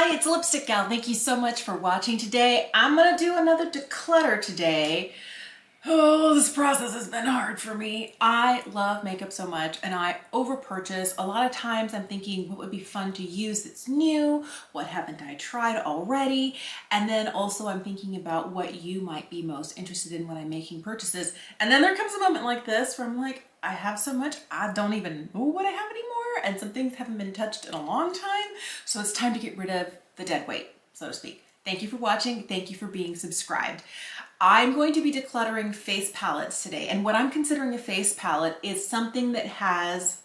Hi, it's Lipstick Gal. Thank you so much for watching today. I'm gonna do another declutter today. Oh, this process has been hard for me. I love makeup so much and I over purchase. A lot of times I'm thinking what would be fun to use that's new, what haven't I tried already? And then also I'm thinking about what you might be most interested in when I'm making purchases. And then there comes a moment like this where I'm like, I have so much, I don't even know what I have anymore. And some things haven't been touched in a long time. So it's time to get rid of the dead weight, so to speak. Thank you for watching. Thank you for being subscribed. I'm going to be decluttering face palettes today. And what I'm considering a face palette is something that has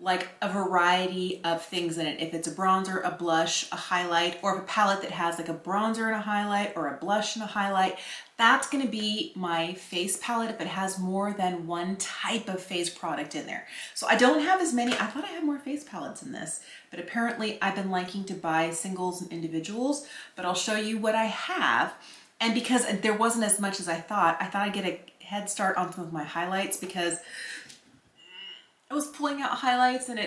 like a variety of things in it. If it's a bronzer, a blush, a highlight, or a palette that has like a bronzer and a highlight or a blush and a highlight, that's gonna be my face palette if it has more than one type of face product in there. So I don't have as many. I thought I had more face palettes in this, but apparently I've been liking to buy singles and individuals, but I'll show you what I have. And because there wasn't as much as I thought I'd get a head start on some of my highlights because I was pulling out highlights and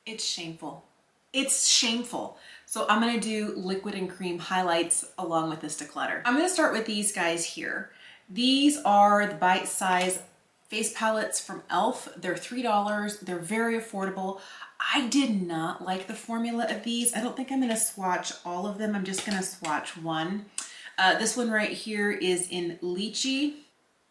it's shameful. It's shameful. So I'm gonna do liquid and cream highlights along with this declutter. I'm gonna start with these guys here. These are the bite size face palettes from e.l.f. They're $3. They're very affordable. I did not like the formula of these. I don't think I'm gonna swatch all of them. I'm just gonna swatch one. This one right here is in Lychee.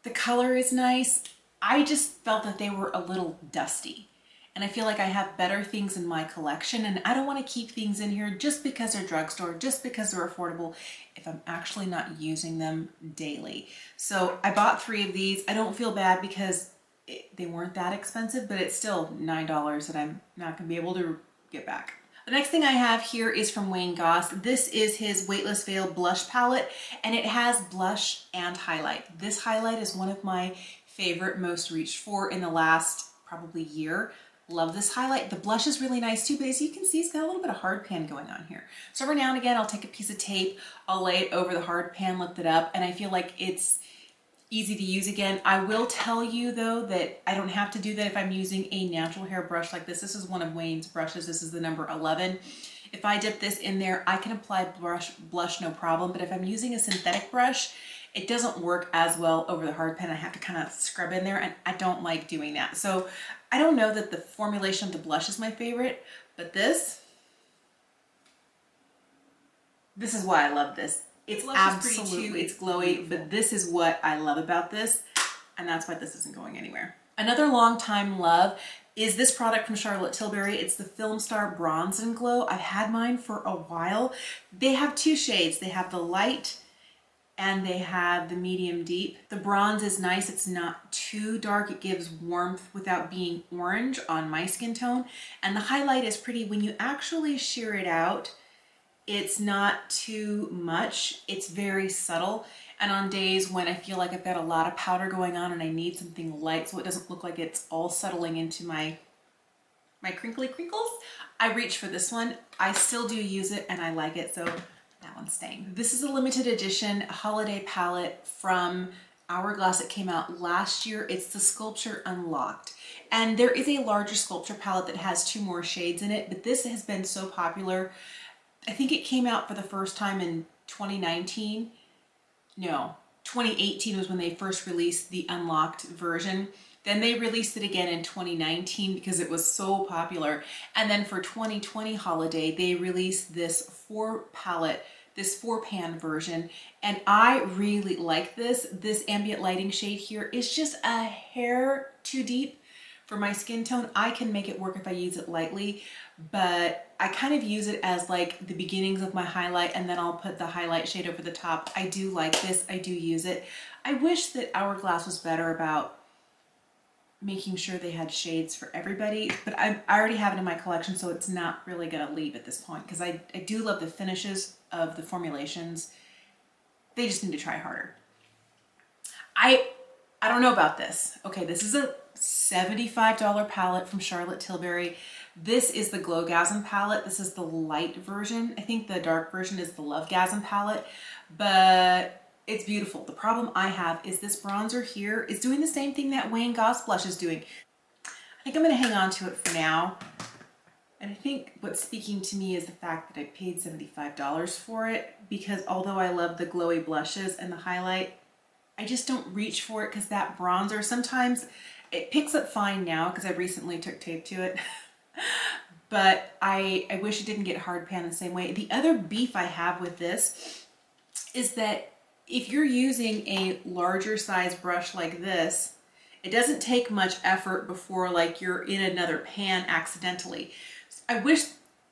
The color is nice. I just felt that they were a little dusty. And I feel like I have better things in my collection and I don't want to keep things in here just because they're drugstore, just because they're affordable, if I'm actually not using them daily. So I bought 3 of these. I don't feel bad because they weren't that expensive, but it's still $9 that I'm not going to be able to get back. The next thing I have here is from Wayne Goss. This is his Weightless Veil blush palette and it has blush and highlight. This highlight is one of my favorite, most reached for in the last probably year. Love this highlight. The blush is really nice too, but as you can see, it's got a little bit of hard pan going on here. So every now and again, I'll take a piece of tape, I'll lay it over the hard pan, lift it up, and I feel like it's easy to use again. I will tell you though that I don't have to do that if I'm using a natural hair brush like this. This is one of Wayne's brushes. This is the number 11. If I dip this in there, I can apply blush no problem, but if I'm using a synthetic brush, it doesn't work as well over the hard pan. I have to kind of scrub in there and I don't like doing that. So I don't know that the formulation of the blush is my favorite, but this is why I love this. It's absolutely, it's glowy, but this is what I love about this, and that's why this isn't going anywhere. Another long time love is this product from Charlotte Tilbury. It's the Film Star Bronze and Glow. I've had mine for a while. They have 2 shades. They have the light and they have the medium deep. The bronze is nice. It's not too dark. It gives warmth without being orange on my skin tone. And the highlight is pretty. When you actually sheer it out, it's not too much. It's very subtle. And on days when I feel like I've got a lot of powder going on and I need something light so it doesn't look like it's all settling into my crinkly crinkles, I reach for this one. I still do use it and I like it, so that one's staying. This is a limited edition holiday palette from Hourglass. It came out last year. It's the Sculpture Unlocked. And there is a larger sculpture palette that has 2 more shades in it, but this has been so popular. I think it came out for the first time in 2019. No, 2018 was when they first released the unlocked version. Then they released it again in 2019 because it was so popular. And then for 2020 holiday, they released this 4-pan version. And I really like this. This ambient lighting shade here is just a hair too deep for my skin tone. I can make it work if I use it lightly, but I kind of use it as like the beginnings of my highlight and then I'll put the highlight shade over the top. I do like this. I do use it. I wish that Hourglass was better about making sure they had shades for everybody, but I already have it in my collection, so it's not really gonna leave at this point because I do love the finishes of the formulations. They just need to try harder. I don't know about this. Okay, this is a $75 palette from Charlotte Tilbury. This is the Glowgasm palette. This is the light version. I think the dark version is the Lovegasm palette, but it's beautiful. The problem I have is this bronzer here is doing the same thing that Wayne Goss blush is doing. I think I'm gonna hang on to it for now. And I think what's speaking to me is the fact that I paid $75 for it, because although I love the glowy blushes and the highlight, I just don't reach for it because that bronzer, sometimes it picks up fine now because I recently took tape to it. But I wish it didn't get hard pan the same way. The other beef I have with this is that if you're using a larger size brush like this, it doesn't take much effort before like you're in another pan accidentally. I wish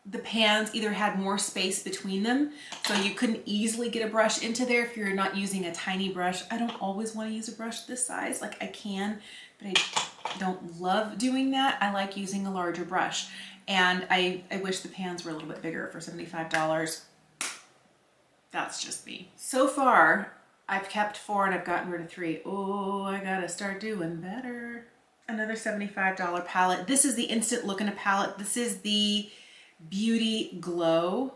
the pans either had more space between them so you couldn't easily get a brush into there if you're not using a tiny brush. I don't always want to use a brush this size. Like I can, but I don't love doing that. I like using a larger brush. And I wish the pans were a little bit bigger for $75. That's just me. So far, I've kept 4 and I've gotten rid of 3. Oh, I gotta start doing better. Another $75 palette. This is the Instant Look in a palette. This is the Beauty Glow.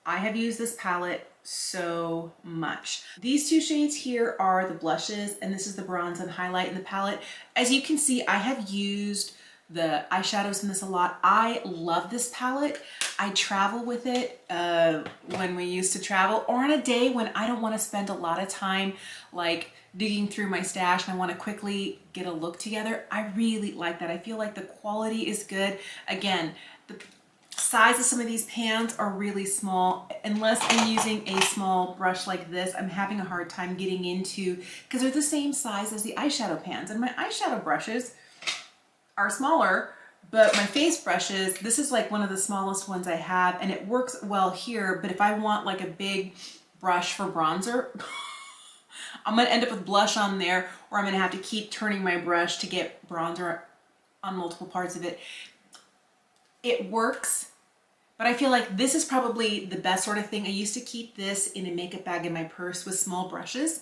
I have used this palette so much. These 2 shades here are the blushes, and this is the bronze and highlight in the palette. As you can see, I have used the eyeshadows in this a lot. I love this palette. I travel with it when we used to travel, or on a day when I don't want to spend a lot of time like digging through my stash and I want to quickly get a look together. I really like that. I feel like the quality is good. Again, the size of some of these pans are really small. Unless I'm using a small brush like this, I'm having a hard time getting into, because they're the same size as the eyeshadow pans, and my eyeshadow brushes are smaller, but my face brushes, this is like one of the smallest ones I have, and it works well here. But if I want like a big brush for bronzer, I'm gonna end up with blush on there, or I'm gonna have to keep turning my brush to get bronzer on multiple parts of it. It works, but I feel like this is probably the best sort of thing. I used to keep this in a makeup bag in my purse with small brushes,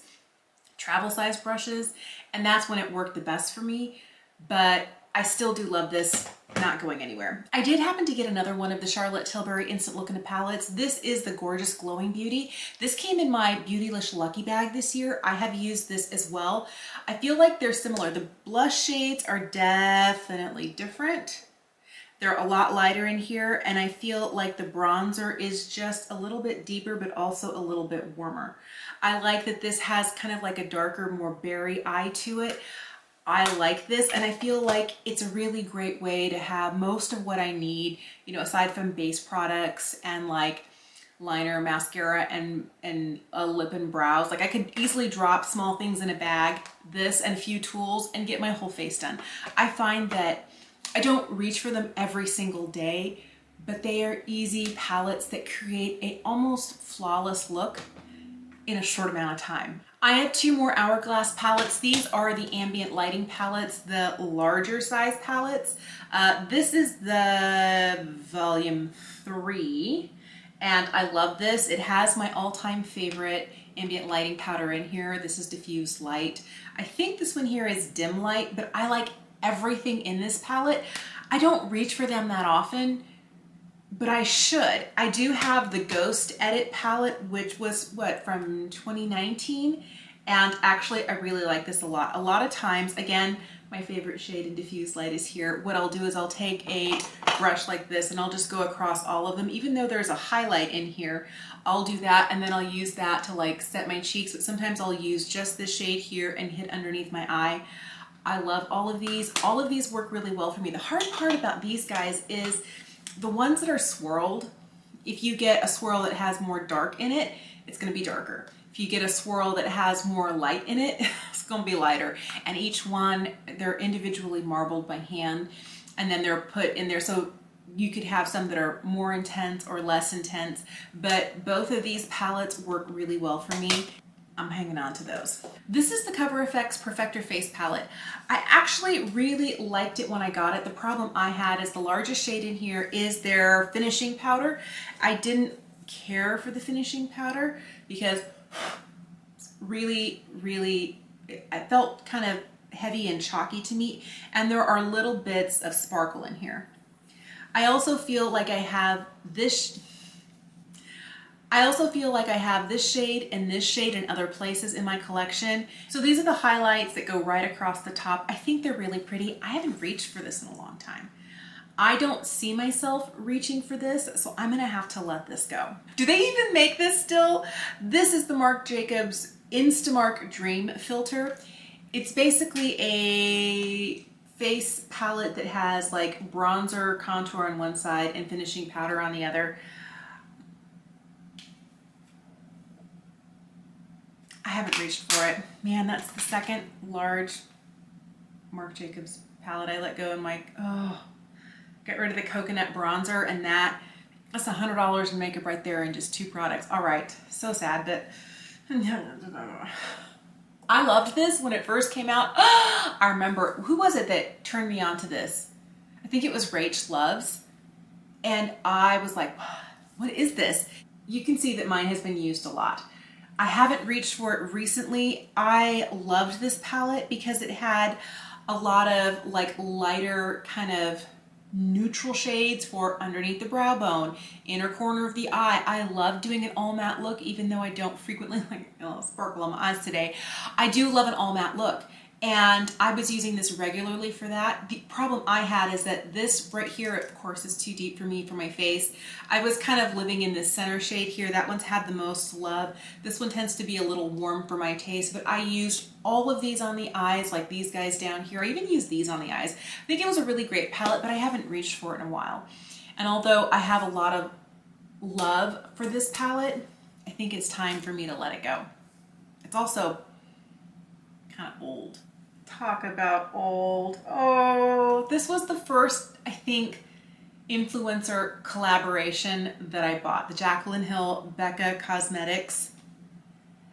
travel size brushes, and that's when it worked the best for me. But I still do love this, not going anywhere. I did happen to get another one of the Charlotte Tilbury Instant Look in a palettes. This is the Gorgeous Glowing Beauty. This came in my Beautylish Lucky Bag this year. I have used this as well. I feel like they're similar. The blush shades are definitely different. They're a lot lighter in here, and I feel like the bronzer is just a little bit deeper, but also a little bit warmer. I like that this has kind of like a darker, more berry eye to it. I like this, and I feel like it's a really great way to have most of what I need, you know, aside from base products and like liner, mascara, and a lip and brows. Like I could easily drop small things in a bag, this and a few tools, and get my whole face done. I find that I don't reach for them every single day, but they are easy palettes that create a almost flawless look in a short amount of time. I have 2 more Hourglass palettes. These are the ambient lighting palettes, the larger size palettes. This is the volume 3, and I love this. It has my all-time favorite ambient lighting powder in here. This is Diffuse Light. I think this one here is Dim Light, but I like everything in this palette. I don't reach for them that often, but I should. I do have the Ghost Edit palette, which was what, from 2019, and actually I really like this a lot. A lot of times, again, my favorite shade in Diffuse Light is here. What I'll do is I'll take a brush like this and I'll just go across all of them. Even though there's a highlight in here, I'll do that, and then I'll use that to like set my cheeks, but sometimes I'll use just this shade here and hit underneath my eye. I love all of these. All of these work really well for me. The hard part about these guys is the ones that are swirled. If you get a swirl that has more dark in it, it's going to be darker. If you get a swirl that has more light in it, it's going to be lighter. And each one, they're individually marbled by hand, and then they're put in there. So you could have some that are more intense or less intense, but both of these palettes work really well for me. I'm hanging on to those. This is the Cover FX Perfector Face Palette. I actually really liked it when I got it. The problem I had is the largest shade in here is their finishing powder. I didn't care for the finishing powder because really, it felt kind of heavy and chalky to me, and there are little bits of sparkle in here. I also feel like I have this shade and this shade in other places in my collection. So these are the highlights that go right across the top. I think they're really pretty. I haven't reached for this in a long time. I don't see myself reaching for this, so I'm gonna have to let this go. Do they even make this still? This is the Marc Jacobs Instamark Dream Filter. It's basically a face palette that has like bronzer, contour on one side and finishing powder on the other. I haven't reached for it. Man, that's the second large Marc Jacobs palette I let go. I'm like, oh, get rid of the coconut bronzer, and that's $100 in makeup right there in just 2 products. All right, so sad, but I loved this when it first came out. I remember, who was it that turned me on to this? I think it was Rach Loves. And I was like, what is this? You can see that mine has been used a lot. I haven't reached for it recently. I loved this palette because it had a lot of like lighter kind of neutral shades for underneath the brow bone, inner corner of the eye. I love doing an all matte look, even though I don't frequently like sparkle on my eyes today. I do love an all matte look, and I was using this regularly for that. The problem I had is that this right here, of course, is too deep for me for my face. I was kind of living in this center shade here. That one's had the most love. This one tends to be a little warm for my taste, but I used all of these on the eyes, like these guys down here. I even used these on the eyes. I think it was a really great palette, but I haven't reached for it in a while. And although I have a lot of love for this palette, I think it's time for me to let it go. It's also kind of old. Talk about old. Oh, this was the first, I think, influencer collaboration that I bought. The Jaclyn Hill Becca Cosmetics.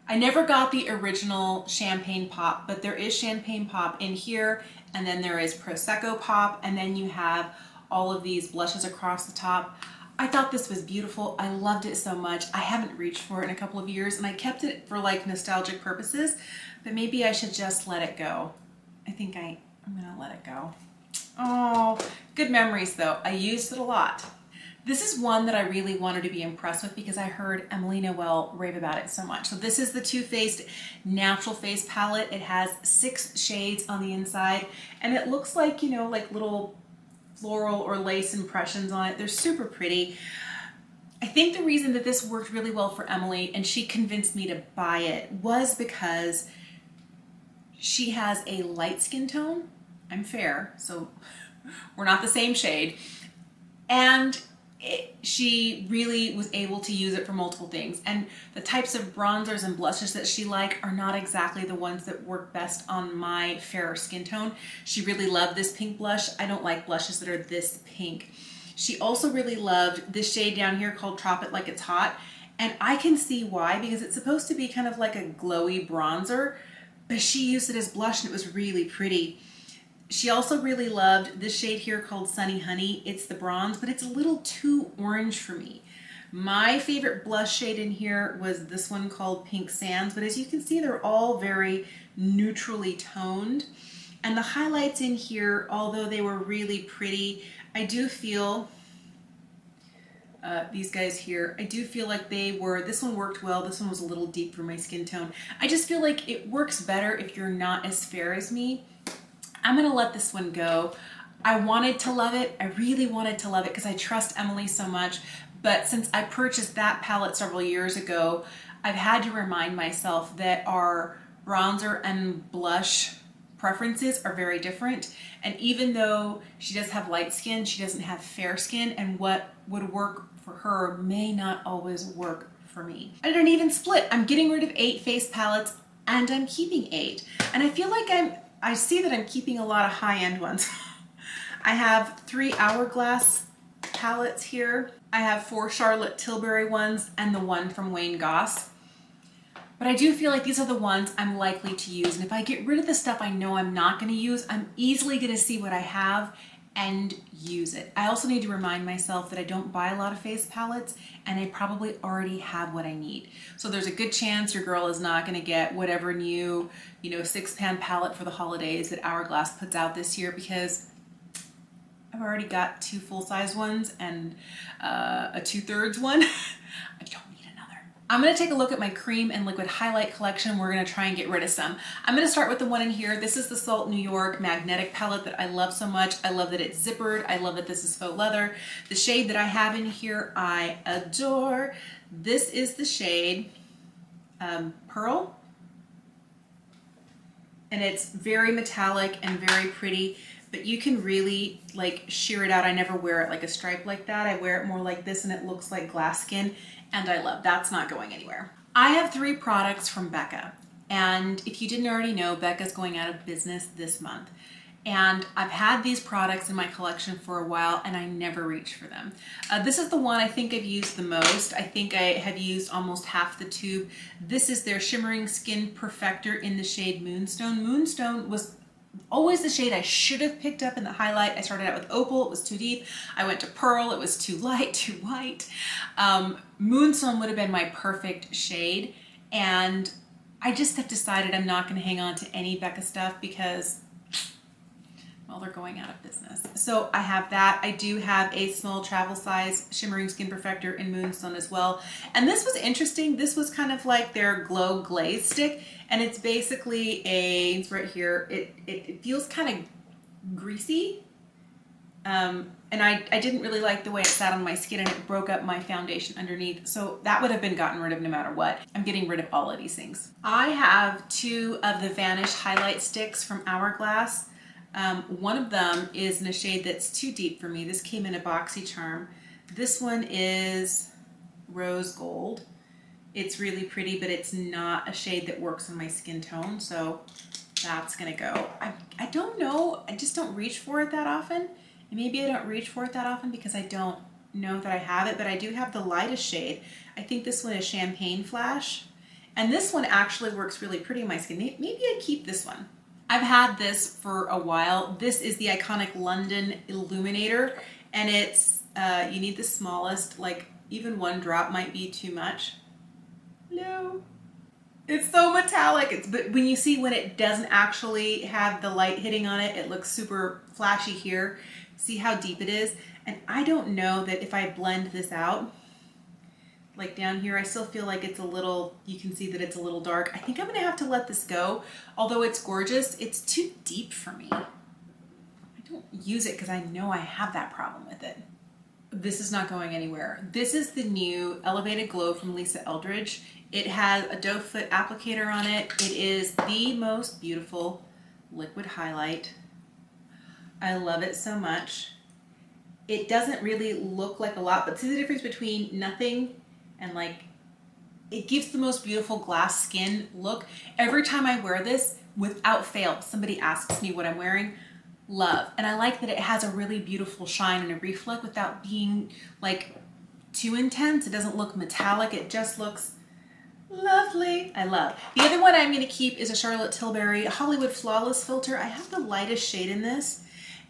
I never got the original Champagne Pop, but there is Champagne Pop in here, and then there is Prosecco Pop, and then you have all of these blushes across the top. I thought this was beautiful. I loved it so much. I haven't reached for it in a couple of years, and I kept it for like nostalgic purposes, but maybe I should just let it go. I think I'm gonna let it go. Oh, good memories though. I used it a lot. This is one that I really wanted to be impressed with because I heard Emily Noel rave about it so much. So this is the Too Faced Natural Face Palette. It has 6 shades on the inside, and it looks like, you know, like little floral or lace impressions on it. They're super pretty. I think the reason that this worked really well for Emily, and she convinced me to buy it, was because she has a light skin tone. I'm fair, so we're not the same shade. And she really was able to use it for multiple things. And the types of bronzers and blushes that she liked are not exactly the ones that work best on my fairer skin tone. She really loved this pink blush. I don't like blushes that are this pink. She also really loved this shade down here called Drop It Like It's Hot. And I can see why, because it's supposed to be kind of like a glowy bronzer, but she used it as blush and it was really pretty. She also really loved this shade here called Sunny Honey. It's the bronze, but it's a little too orange for me. My favorite blush shade in here was this one called Pink Sands, but as you can see, they're all very neutrally toned. And the highlights in here, although they were really pretty, I do feel, these guys here, I do feel like they were, this one worked well, this one was a little deep for my skin tone. I just feel like it works better if you're not as fair as me. I'm gonna let this one go. I wanted to love it, I really wanted to love it because I trust Emily so much, but since I purchased that palette several years ago, I've had to remind myself that our bronzer and blush preferences are very different. And even though she does have light skin, she doesn't have fair skin, and what would work for her may not always work for me. I didn't even split. I'm getting rid of 8 face palettes and I'm keeping 8. And I feel like I see that I'm keeping a lot of high-end ones. I have 3 Hourglass palettes here. I have 4 Charlotte Tilbury ones and the one from Wayne Goss. But I do feel like these are the ones I'm likely to use. And if I get rid of the stuff I know I'm not gonna use, I'm easily gonna see what I have and use it. I also need to remind myself that I don't buy a lot of face palettes and I probably already have what I need. So there's a good chance your girl is not gonna get whatever new, 6-pan palette for the holidays that Hourglass puts out this year, because I've already got 2 full-size ones and a 2/3 one. I don't need another. I'm going to take a look at my cream and liquid highlight collection. We're going to try and get rid of some. I'm going to start with the one in here. This is the Salt New York Magnetic Palette that I love so much. I love that it's zippered. I love that this is faux leather. The shade that I have in here, I adore. This is the shade Pearl. And it's very metallic and very pretty, but you can really like sheer it out. I never wear it like a stripe like that. I wear it more like this and it looks like glass skin, and I love that's not going anywhere. I have 3 products from Becca, and if you didn't already know, Becca's going out of business this month. And I've had these products in my collection for a while and I never reach for them. This is the one I think I've used the most. I think I have used almost half the tube. This is their Shimmering Skin Perfector in the shade Moonstone. Moonstone was always the shade I should have picked up in the highlight. I started out with Opal, it was too deep. I went to Pearl, it was too light, too white. Moonstone would have been my perfect shade, and I just have decided I'm not going to hang on to any Becca stuff because, well, they're going out of business. So I have that. I do have a small travel size Shimmering Skin Perfector in Moonstone as well. And this was interesting. This was kind of like their Glow Glaze Stick. And it's basically it's right here. It feels kind of greasy. And I didn't really like the way it sat on my skin, and it broke up my foundation underneath. So that would have been gotten rid of no matter what. I'm getting rid of all of these things. I have 2 of the Vanish Highlight Sticks from Hourglass. One of them is in a shade that's too deep for me. This came in a BoxyCharm. This one is Rose Gold. It's really pretty, but it's not a shade that works on my skin tone, so that's gonna go. I don't know, I just don't reach for it that often. And maybe I don't reach for it that often because I don't know that I have it, but I do have the lightest shade. I think this one is Champagne Flash. And this one actually works really pretty on my skin. Maybe I keep this one. I've had this for a while. This is the iconic London Illuminator, and it's, you need the smallest, like even 1 drop might be too much. No. It's so metallic. But when you see when it doesn't actually have the light hitting on it, it looks super flashy here. See how deep it is? And I don't know that if I blend this out, like down here, I still feel like it's a little, you can see that it's a little dark. I think I'm gonna have to let this go. Although it's gorgeous, it's too deep for me. I don't use it because I know I have that problem with it. This is not going anywhere. This is the new Elevated Glow from Lisa Eldridge. It has a doe foot applicator on it. It is the most beautiful liquid highlight. I love it so much. It doesn't really look like a lot, but see the difference between nothing and like, it gives the most beautiful glass skin look. Every time I wear this, without fail, somebody asks me what I'm wearing. Love. And I like that it has a really beautiful shine and a reflect without being like too intense. It doesn't look metallic. It just looks lovely. I love. The other one I'm going to keep is a Charlotte Tilbury Hollywood Flawless filter. I have the lightest shade in this,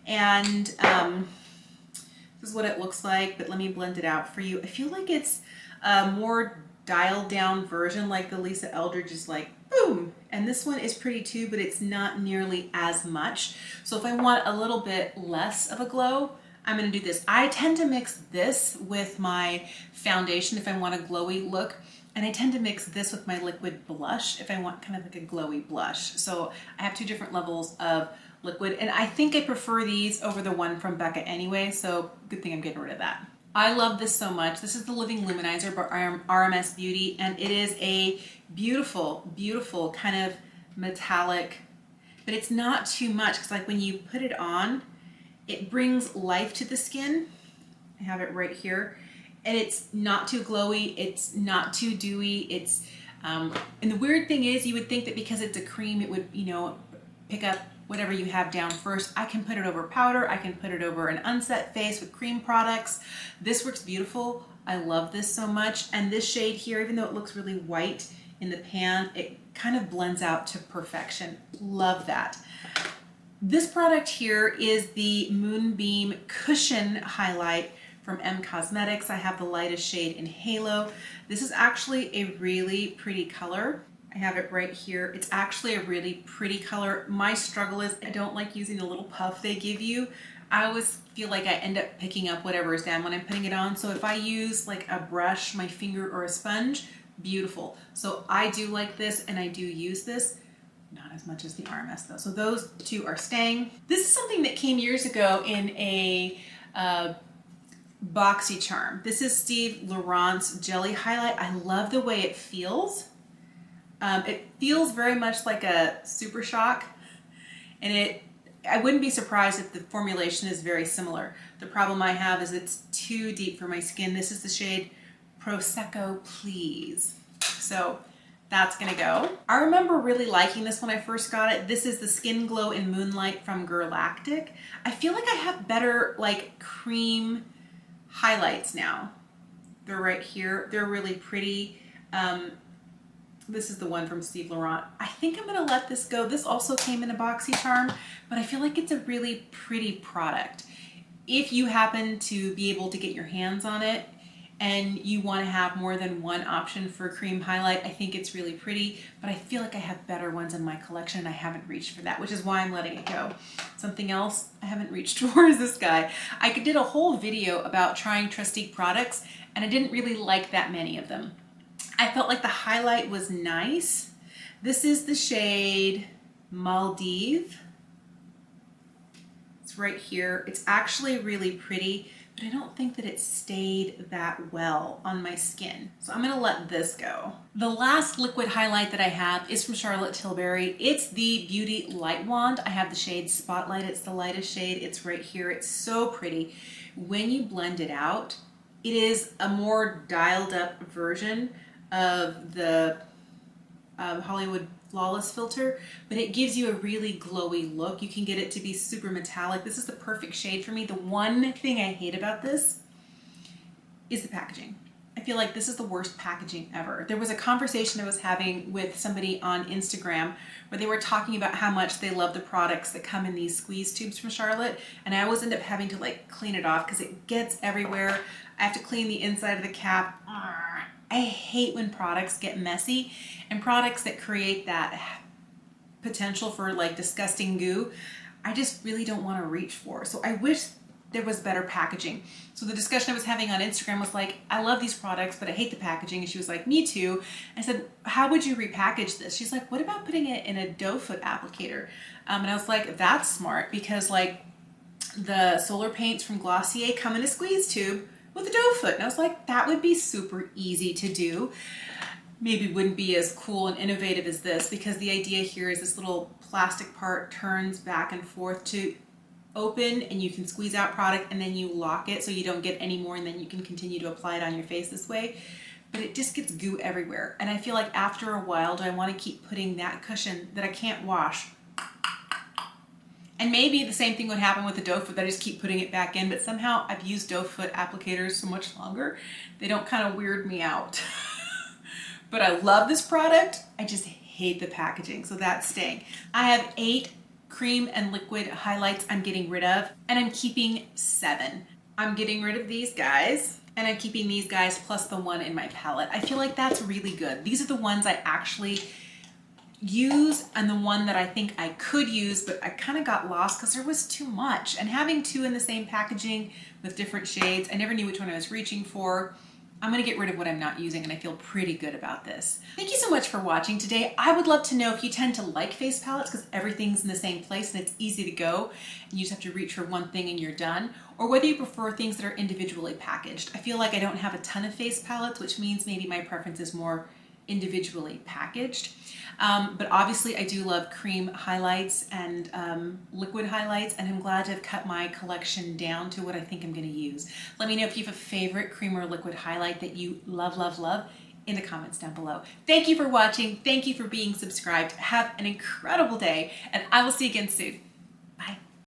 and this is what it looks like, but let me blend it out for you. I feel like it's a more dialed down version, like the Lisa Eldridge is like boom, and this one is pretty too, but it's not nearly as much. So if I want a little bit less of a glow, I'm going to do this. I tend to mix this with my foundation if I want a glowy look, and I tend to mix this with my liquid blush if I want kind of like a glowy blush. So I have 2 different levels of liquid, and I think I prefer these over the one from Becca anyway, so good thing I'm getting rid of that. I love this so much. This is the Living Luminizer by RMS Beauty, and it is a beautiful, beautiful kind of metallic, but it's not too much because like when you put it on, it brings life to the skin. I have it right here, and it's not too glowy, it's not too dewy. It's and the weird thing is, you would think that because it's a cream, it would, you know, pick up whatever you have down first. I can put it over powder, I can put it over an unset face with cream products. This works beautiful. I love this so much. And this shade here, even though it looks really white in the pan, it kind of blends out to perfection. Love that. This product here is the Moonbeam Cushion Highlight from M Cosmetics. I have the lightest shade in Halo. This is actually a really pretty color. I have it right here. It's actually a really pretty color. My struggle is I don't like using the little puff they give you. I always feel like I end up picking up whatever is down when I'm putting it on. So if I use like a brush, my finger, or a sponge, beautiful. So I do like this and I do use this. Not as much as the RMS though. So those two are staying. This is something that came years ago in a BoxyCharm. This is Steve Laurent's Jelly Highlight. I love the way it feels. It feels very much like a Super Shock, and I wouldn't be surprised if the formulation is very similar. The problem I have is it's too deep for my skin. This is the shade Prosecco Please. So that's gonna go. I remember really liking this when I first got it. This is the Skin Glow in Moonlight from Galactic. I feel like I have better like cream highlights now. They're right here. They're really pretty. This is the one from Steve Laurent. I think I'm gonna let this go. This also came in a BoxyCharm, but I feel like it's a really pretty product. If you happen to be able to get your hands on it and you want to have more than one option for cream highlight, I think it's really pretty, but I feel like I have better ones in my collection and I haven't reached for that, which is why I'm letting it go. Something else I haven't reached for is this guy. I did a whole video about trying Trustique products and I didn't really like that many of them. I felt like the highlight was nice. This is the shade Maldive. It's right here. It's actually really pretty, but I don't think that it stayed that well on my skin. So I'm gonna let this go. The last liquid highlight that I have is from Charlotte Tilbury. It's the Beauty Light Wand. I have the shade Spotlight. It's the lightest shade. It's right here. It's so pretty. When you blend it out, it is a more dialed up version of the Hollywood Flawless filter, but it gives you a really glowy look. You can get it to be super metallic. This is the perfect shade for me. The one thing I hate about this is the packaging. I feel like this is the worst packaging ever. There was a conversation I was having with somebody on Instagram where they were talking about how much they love the products that come in these squeeze tubes from Charlotte, and I always end up having to like clean it off because it gets everywhere. I have to clean the inside of the cap. I hate when products get messy, and products that create that potential for like disgusting goo, I just really don't want to reach for. So I wish there was better packaging. So the discussion I was having on Instagram was like, I love these products, but I hate the packaging. And she was like, me too. I said, how would you repackage this? She's like, what about putting it in a doe foot applicator? And I was like, that's smart, because like the solar paints from Glossier come in a squeeze tube with a doe foot. And I was like, that would be super easy to do. Maybe wouldn't be as cool and innovative as this, because the idea here is this little plastic part turns back and forth to open and you can squeeze out product and then you lock it so you don't get any more, and then you can continue to apply it on your face this way. But it just gets goo everywhere. And I feel like after a while, do I want to keep putting that cushion that I can't wash? And maybe the same thing would happen with the doe foot, that I just keep putting it back in, but somehow I've used doe foot applicators so much longer, they don't kind of weird me out. But I love this product. I just hate the packaging, so that's staying. I have 8 cream and liquid highlights I'm getting rid of, and I'm keeping 7. I'm getting rid of these guys, and I'm keeping these guys plus the one in my palette. I feel like that's really good. These are the ones I actually use, and the one that I think I could use, but I kind of got lost because there was too much. And having 2 in the same packaging with different shades, I never knew which one I was reaching for. I'm gonna get rid of what I'm not using, and I feel pretty good about this. Thank you so much for watching today. I would love to know if you tend to like face palettes because everything's in the same place and it's easy to go, and you just have to reach for one thing and you're done, or whether you prefer things that are individually packaged. I feel like I don't have a ton of face palettes, which means maybe my preference is more individually packaged. But obviously I do love cream highlights and liquid highlights, and I'm glad to have cut my collection down to what I think I'm going to use. Let me know if you have a favorite cream or liquid highlight that you love, love, love in the comments down below. Thank you for watching. Thank you for being subscribed. Have an incredible day, and I will see you again soon.